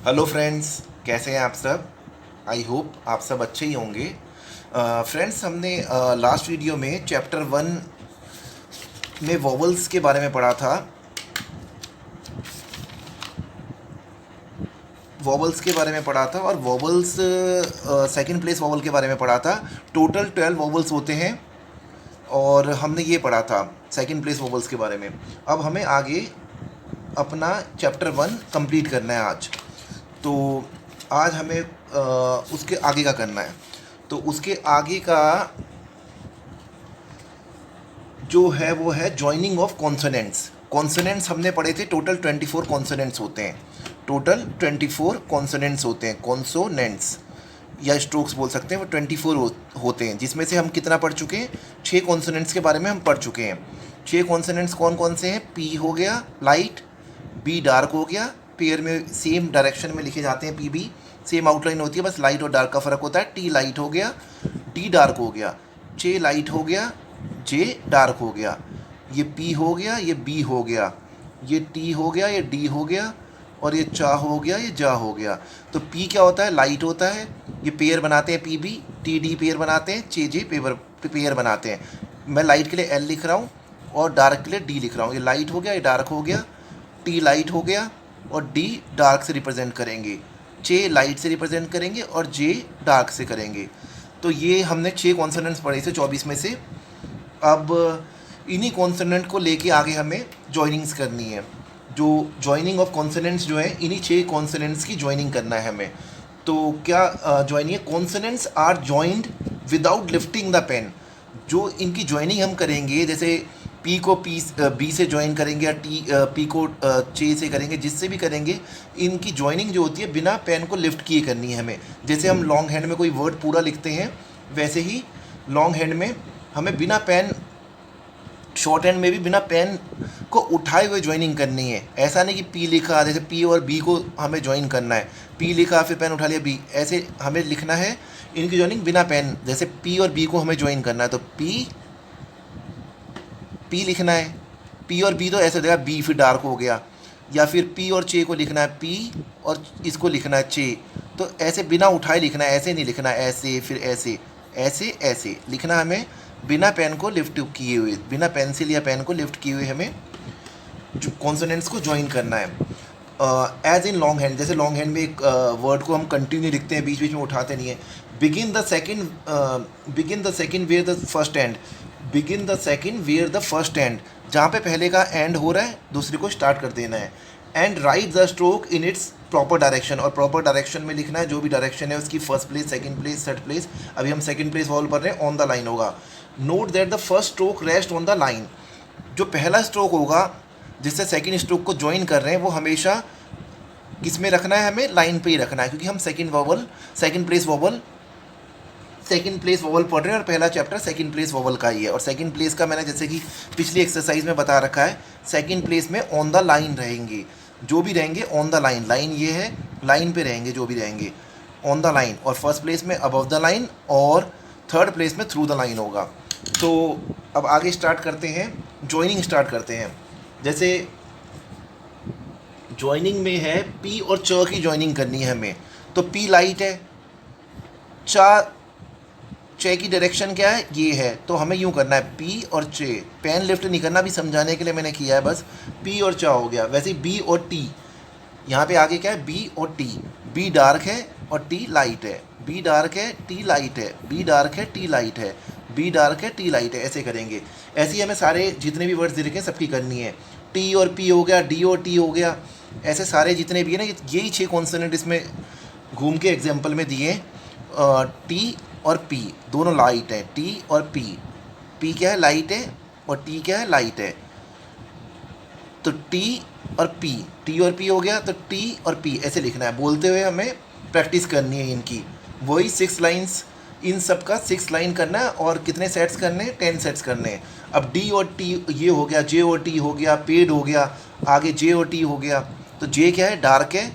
Hello friends, कैसे हैं आप सब। आई होप आप सब अच्छे ही होंगे। फ्रेंड्स, हमने लास्ट वीडियो में चैप्टर 1 में वॉवल्स के बारे में पढ़ा था। वॉवल्स के बारे में पढ़ा था और वॉवल्स सेकंड प्लेस वॉवल के बारे में पढ़ा था। टोटल 12 वॉवल्स होते हैं और हमने ये पढ़ा था सेकंड प्लेस वॉवल्स के बारे में। अब हमें आगे अपना चैप्टर 1 कंप्लीट करना है आज। तो आज हमें उसके आगे का करना है। तो उसके आगे का जो है वो है जॉइनिंग ऑफ कॉन्सोनेंट्स। कॉन्सोनेंट्स हमने पढ़े थे, टोटल 24 कॉन्सोनेंट्स होते हैं। टोटल 24 कॉन्सोनेंट्स होते हैं, कॉन्सोनेंट्स या स्ट्रोक्स बोल सकते हैं। वो 24 होते हैं, जिसमें से हम कितना पढ़ चुके हैं, 6 कॉन्सोनेंट्स के बारे में हम पढ़ चुके हैं। 6 कॉन्सोनेंट्स कौन कौन से हैं? पी हो गया लाइट, बी डार्क हो गया, पेयर में सेम डायरेक्शन में लिखे जाते हैं, पी बी सेम आउटलाइन होती है, बस लाइट और डार्क का फ़र्क होता है। टी लाइट हो गया, डी डार्क हो गया, जे लाइट हो गया, जे डार्क हो गया, ये पी हो गया, ये बी हो गया, ये टी हो गया, ये डी हो गया, और ये चा हो गया, ये जा हो गया। तो पी क्या होता है? लाइट होता है। ये पेयर बनाते हैं, P B T D pair बनाते हैं, चे जे पेयर बनाते हैं। मैं लाइट के लिए एल लिख रहा हूँ और डार्क के लिए डी लिख रहा हूँ। ये लाइट हो गया, ये डार्क हो गया, टी लाइट हो गया और डी डार्क से रिप्रेजेंट करेंगे, जे लाइट से रिप्रेजेंट करेंगे और जे डार्क से करेंगे। तो ये हमने 6 कॉन्सोनेंट्स पढ़े थे 24 में से। अब इन्हीं कॉन्सोनेंट को लेके आगे हमें जॉइनिंग्स करनी है। जो जॉइनिंग ऑफ कॉन्सोनेंट्स जो है, इन्हीं 6 कॉन्सोनेंट्स की जॉइनिंग करना है हमें। तो क्या जॉइनिंग है? Consonants are joined without lifting the pen. जो इनकी जॉइनिंग हम करेंगे, जैसे पी को बी से ज्वाइन करेंगे या पी को चे से करेंगे, जिससे भी करेंगे, इनकी जॉइनिंग जो होती है बिना पेन को लिफ्ट किए करनी है हमें। जैसे हम लॉन्ग हैंड में कोई वर्ड पूरा लिखते हैं, वैसे ही लॉन्ग हैंड में हमें बिना पेन, शॉर्ट हैंड में भी बिना पेन को उठाए हुए ज्वाइनिंग करनी है। ऐसा नहीं कि पी लिखा, जैसे पी और बी को हमें ज्वाइन करना है, पी लिखा फिर पेन उठा लिया बी, ऐसे हमें लिखना है। इनकी ज्वाइनिंग बिना पेन, जैसे पी और बी को हमें ज्वाइन करना है तो पी पी लिखना है। पी और बी तो ऐसे हो जाएगा, बी फिर डार्क हो गया। या फिर पी और चे को लिखना है, पी और इसको लिखना है चे। तो ऐसे बिना उठाए लिखना है, ऐसे नहीं लिखना है, ऐसे फिर ऐसे, ऐसे ऐसे लिखना हमें, बिना पेन को लिफ्ट किए हुए, बिना पेंसिल या पेन को लिफ्ट किए हुए हमें कॉन्सोनेंट्स को ज्वाइन करना है। एज इन लॉन्ग हैंड, जैसे लॉन्ग हैंड में एक वर्ड को हम कंटिन्यू लिखते हैं, बीच बीच में उठाते नहीं है। Begin the second where the first end, begin the second where the first end, जहाँ पे पहले का एंड हो रहा है दूसरे को स्टार्ट कर देना है। And right the stroke in its proper direction, और प्रॉपर डायरेक्शन में लिखना है, जो भी डायरेक्शन है उसकी, first place, second place, third place. अभी हम सेकंड प्लेस वॉल पढ़ रहे हैं, ऑन द लाइन होगा। Note that the first stroke rest on the line. जो पहला स्ट्रोक होगा जिससे सेकंड स्ट्रोक को ज्वाइन कर रहे हैं, वो हमेशा किस में रखना है? हमें लाइन पे ही रखना है, क्योंकि हम सेकंड प्लेस वॉवल पढ़ रहे हैं और पहला चैप्टर सेकंड प्लेस वॉवल का ही है। और सेकंड प्लेस का मैंने जैसे कि पिछली एक्सरसाइज में बता रखा है, सेकंड प्लेस में ऑन द लाइन रहेंगे, जो भी रहेंगे ऑन द लाइन। लाइन ये है, लाइन पे रहेंगे जो भी रहेंगे, ऑन द लाइन। और फर्स्ट प्लेस में अबव द लाइन, और थर्ड प्लेस में थ्रू द लाइन होगा। तो अब आगे स्टार्ट करते हैं, ज्वाइनिंग स्टार्ट करते हैं। जैसे ज्वाइनिंग में है, पी और च की ज्वाइनिंग करनी है हमें। तो पी लाइट है, चा चे की डायरेक्शन क्या है? ये है। तो हमें यूँ करना है, पी और चे, पेन लिफ्ट नहीं करना, भी समझाने के लिए मैंने किया है बस। पी और चा हो गया। वैसे बी और टी, यहाँ पे आगे क्या है? बी और टी। बी डार्क है और टी लाइट है, बी डार्क है, टी लाइट है, बी डार्क है, टी लाइट है, बी डार्क है, टी लाइट है, ऐसे करेंगे। ऐसे ही हमें सारे जितने भी वर्ड्स लिखे हैं सबकी करनी है। टी और पी हो गया, डी और टी हो गया, ऐसे सारे जितने भी है ना, यही 6 कॉन्सोनेंट इसमें घूम के एग्जाम्पल में दिए। टी और पी दोनों लाइट है, टी और पी, पी क्या है? लाइट है, और टी क्या है? लाइट है। तो टी और पी, टी और पी हो गया, तो टी और पी ऐसे लिखना है। बोलते हुए हमें प्रैक्टिस करनी है इनकी। वही 6 लाइन्स, इन सब का 6 लाइन करना है। और कितने सेट्स करने हैं? 10 सेट्स करने हैं। अब डी और टी ये हो गया, जे और टी हो गया, पेड हो गया, आगे जे और टी हो गया। तो जे क्या है? डार्क है,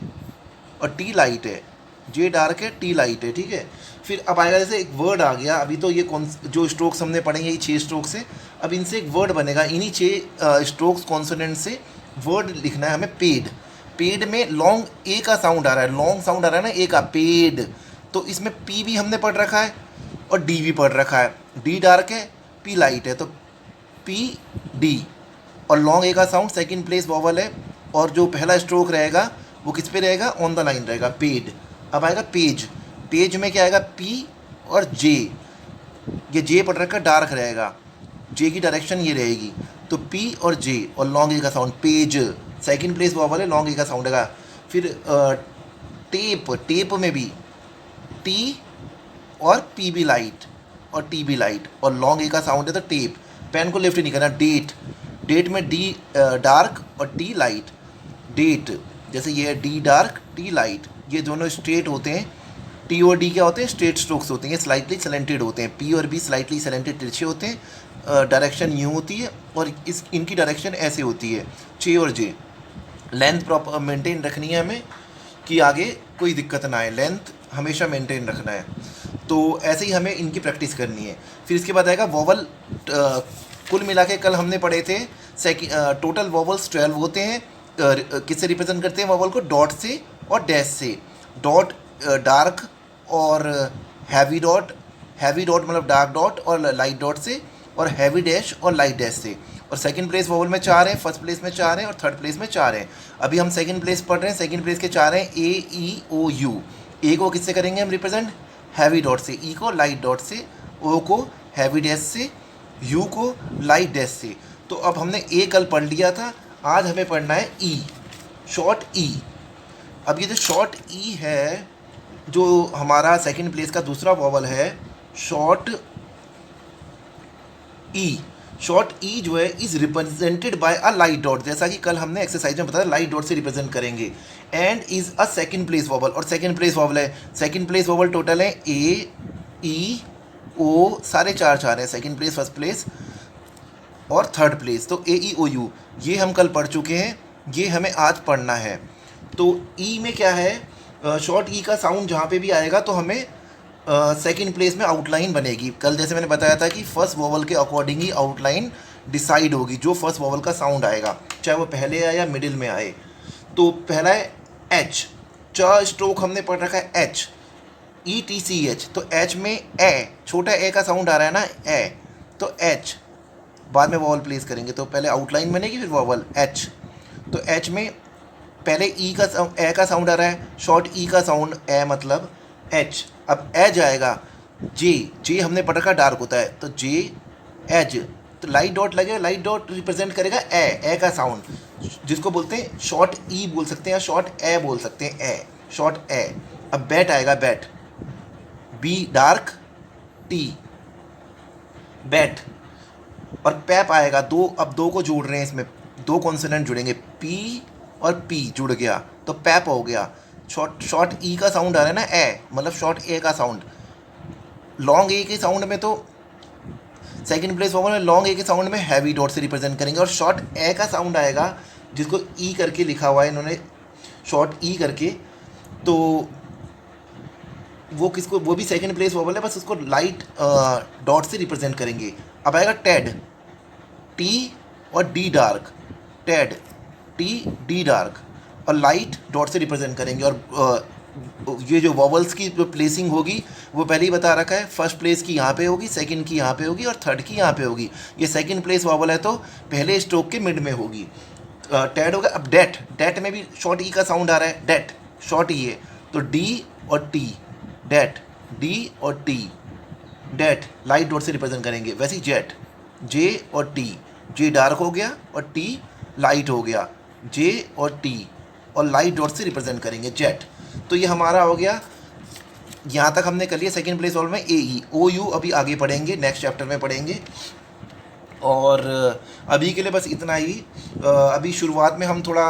और टी लाइट है। जे डार्क है, टी लाइट है, ठीक है। फिर अब आएगा, जैसे एक वर्ड आ गया। अभी तो ये कौन जो स्ट्रोक्स हमने पढ़ेंगे, ये 6 स्ट्रोक्स से, अब इनसे एक वर्ड बनेगा। इन्हीं 6 स्ट्रोक्स कॉन्सोनेंट से वर्ड लिखना है हमें, पेड। पेड में लॉन्ग ए का साउंड आ रहा है, लॉन्ग साउंड आ रहा है ना ए का, पेड। तो इसमें पी भी हमने पढ़ रखा है और डी भी पढ़ रखा है। डी डार्क है, पी लाइट है, तो पी डी। और लॉन्ग ए का साउंड सेकंड प्लेस वॉवल है, और जो पहला स्ट्रोक रहेगा वो किस पे रहेगा, ऑन द लाइन रहेगा, पेड। अब आएगा पेज। पेज में क्या आएगा, पी और जे। ये जे पढ़ रखा, डार्क रहेगा, जे की डायरेक्शन ये रहेगी, तो पी और जे और लॉन्ग ए का sound, page second place vowel है, लॉन्ग ए का साउंड रहेगा। फिर टेप, टेप में भी टी और पी बी लाइट और टी बी लाइट और लॉन्ग ए का साउंड है, तो टेप। पेन को लिफ्ट नहीं करना। डेट, डेट में डी डार्क और टी लाइट। डेट जैसे ये है, डी डार्क टी लाइट, ये दोनों स्ट्रेट होते हैं। टी और डी क्या होते हैं, स्ट्रेट स्ट्रोक्स होते हैं, ये स्लाइटली सलेंटेड होते हैं। पी और बी स्लाइटली सलेंटेड तिरछे होते हैं, डायरेक्शन यूँ होती है, और इनकी डायरेक्शन ऐसे होती है, चे और जे। लेंथ प्रॉपर मेंटेन रखनी है हमें कि आगे कोई दिक्कत ना आए, लेंथ हमेशा मेंटेन रखना है। तो ऐसे ही हमें इनकी प्रैक्टिस करनी है। फिर इसके बाद आएगा वॉवल। कुल मिला के कल हमने पढ़े थे टोटल वॉवल्स 12 होते हैं। किससे रिप्रेजेंट करते हैं वॉवल को, डॉट से और डैश से। डॉट डार्क और हैवी डॉट, हैवी डॉट मतलब डार्क डॉट और लाइट डॉट से, और हैवी डैश और लाइट डैश से। और सेकंड प्लेस वॉवल में 4 हैं, फर्स्ट प्लेस में 4 हैं और थर्ड प्लेस में 4 हैं। अभी हम सेकंड प्लेस पढ़ रहे हैं, सेकंड प्लेस के 4 हैं, ए ई ओ यू। ए को किससे करेंगे हम रिप्रेजेंट, हैवी डॉट से, ई को लाइट डॉट से, ओ को हैवी डैश से, यू को लाइट डैश से। तो अब हमने ए कल पढ़ लिया था, आज हमें पढ़ना है ई, शॉर्ट ई। अब ये जो शॉर्ट ई है, जो हमारा सेकंड प्लेस का दूसरा वॉवल है, शॉर्ट ई। शॉर्ट ई जो है is represented by a light dot, जैसा कि कल हमने एक्सरसाइज में बताया, लाइट डॉट से रिप्रेजेंट करेंगे। And is a second place vowel, और सेकंड प्लेस वॉवल है, सेकंड प्लेस वॉवल टोटल है ए ई ओ, सारे 4 हैं, सेकंड प्लेस, फर्स्ट प्लेस और थर्ड प्लेस। तो ए ई ओ यू ये हम कल पढ़ चुके हैं, ये हमें आज पढ़ना है। तो ई में क्या है, शॉर्ट ई का साउंड जहाँ पे भी आएगा तो हमें सेकंड प्लेस में आउटलाइन बनेगी। कल जैसे मैंने बताया था कि फर्स्ट वॉवल के अकॉर्डिंग ही आउटलाइन डिसाइड होगी, जो फर्स्ट वॉवल का साउंड आएगा, चाहे वो पहले आए या मिडिल में आए। तो पहला है एच, च स्ट्रोक हमने पढ़ रखा है H, E T C H. तो एच में ए, छोटा ए का साउंड आ रहा है ना, ए, तो एच। बाद में वॉवल प्लेस करेंगे, तो पहले आउटलाइन बनेगी फिर वॉवल, एच। तो एच में पहले ई का ए का साउंड आ रहा है, शॉर्ट ई का साउंड ए मतलब एच। अब ए जाएगा जे, जे हमने पढ़ रखा डार्क होता है, तो जे एज। तो लाइट डॉट लगेगा, लाइट डॉट रिप्रेजेंट करेगा ए का साउंड, जिसको बोलते हैं शॉर्ट ई बोल सकते हैं या शॉर्ट ए बोल सकते हैं, ए, शॉर्ट ए। अब बैट आएगा, bat, be dark T, bat. और पैप आएगा, दो, अब दो को जोड़ रहे हैं, इसमें दो कॉन्सोनेंट जुड़ेंगे, पी और पी जुड़ गया तो पैप हो गया। शॉर्ट ई का साउंड आ रहा है ना, ए मतलब शॉर्ट ए का साउंड। लॉन्ग ए के साउंड में तो सेकंड प्लेस वॉवल में लॉन्ग ए के साउंड में हैवी डॉट से रिप्रेजेंट करेंगे, और शॉर्ट ए का साउंड आएगा जिसको ई करके लिखा हुआ है इन्होंने, शॉर्ट ई करके, तो वो किसको, वो भी सेकंड प्लेस वॉवल है, बस उसको लाइट डॉट से रिप्रेजेंट करेंगे। अब आएगा टेड, टी और D dark, Ted T D dark, और लाइट डॉट से रिप्रेजेंट करेंगे। और ये जो वॉवल्स की जो प्लेसिंग होगी वो पहले ही बता रखा है, फर्स्ट प्लेस की यहाँ पे होगी, सेकंड की यहाँ पे होगी और थर्ड की यहाँ पे होगी। ये सेकंड प्लेस वॉवल है तो पहले स्ट्रोक के मिड में होगी। टेड होगा। अब डेट, डेट में भी शॉर्ट ई का साउंड आ रहा है, डेट शॉर्ट ई है, तो डी और टी, डेट, डी और टी, डेट लाइट डॉट से रिप्रेजेंट करेंगे। वैसे ही जेट, जे और टी, जे डार्क हो गया और टी लाइट हो गया, जे और टी और लाइट डॉट से रिप्रेजेंट करेंगे, जेट। तो ये हमारा हो गया, यहाँ तक हमने कर लिया सेकेंड प्लेस वॉवल में ए ई ओ यू। अभी आगे पढ़ेंगे, नेक्स्ट चैप्टर में पढ़ेंगे, और अभी के लिए बस इतना ही। अभी शुरुआत में हम थोड़ा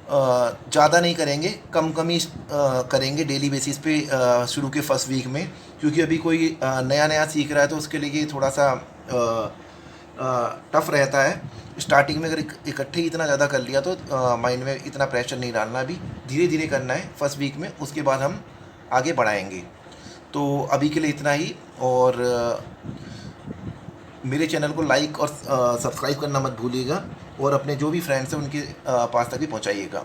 ज़्यादा नहीं करेंगे, कम ही करेंगे डेली बेसिस पे शुरू के फर्स्ट वीक में, क्योंकि अभी कोई नया सीख रहा है तो उसके लिए थोड़ा सा टफ रहता है। स्टार्टिंग में अगर इकट्ठे ही इतना ज़्यादा कर लिया तो माइंड में इतना प्रेशर नहीं डालना, अभी धीरे धीरे करना है फर्स्ट वीक में, उसके बाद हम आगे बढ़ाएंगे। तो अभी के लिए इतना ही, और मेरे चैनल को लाइक और सब्सक्राइब करना मत भूलिएगा। और अपने जो भी फ्रेंड्स हैं उनके पास तक भी पहुँचाइएगा।